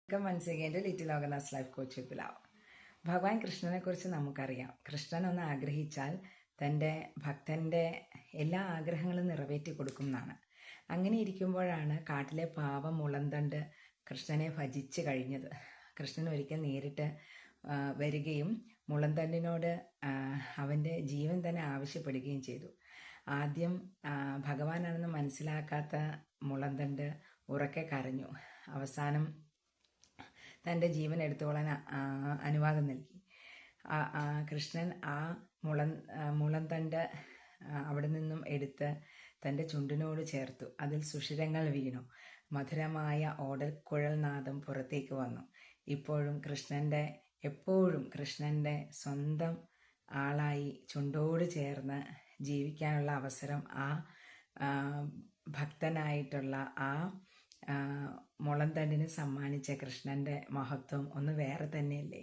Welcome once again to little organise life coach with love. ഭഗവാൻ കൃഷ്ണനെ കുറിച്ച് നമുക്കറിയാം. കൃഷ്ണൻ ഒന്ന് ആഗ്രഹിച്ചാൽ തൻ്റെ ഭക്തൻ്റെ എല്ലാ ആഗ്രഹങ്ങളും നിറവേറ്റി കൊടുക്കും എന്നാണ്. അങ്ങനെ ഇരിക്കുമ്പോഴാണ് കാട്ടിലെ പാവം മുളന്തണ്ട് കൃഷ്ണനെ ഭജിച്ച് കഴിഞ്ഞത്. കൃഷ്ണൻ ഒരിക്കൽ നേരിട്ട് വരികയും മുളന്തണ്ടിനോട് അവൻ്റെ ജീവൻ തന്നെ ആവശ്യപ്പെടുകയും ചെയ്തു. ആദ്യം ഭഗവാനാണെന്ന് മനസ്സിലാക്കാത്ത മുളന്തണ്ട് ഉറക്കെ കരഞ്ഞു. അവസാനം തൻ്റെ ജീവൻ എടുത്തുകൊള്ളാൻ അനുവാദം നൽകി. കൃഷ്ണൻ ആ മുളന്തണ്ട് അവിടെ നിന്നും എടുത്ത് തൻ്റെ ചുണ്ടിനോട് ചേർത്തു. അതിൽ സുഷിരങ്ങൾ വീണു. മധുരമായ ഓടക്കുഴൽ നാദം പുറത്തേക്ക് വന്നു. എപ്പോഴും കൃഷ്ണൻ്റെ സ്വന്തം ആളായി ചുണ്ടോട് ചേർന്ന് ജീവിക്കാനുള്ള അവസരം ആ ഭക്തനായിട്ടുള്ള ആ മുളന്തണ്ടിന് സമ്മാനിച്ച കൃഷ്ണൻ്റെ മഹത്വം ഒന്ന് വേറെ തന്നെയല്ലേ.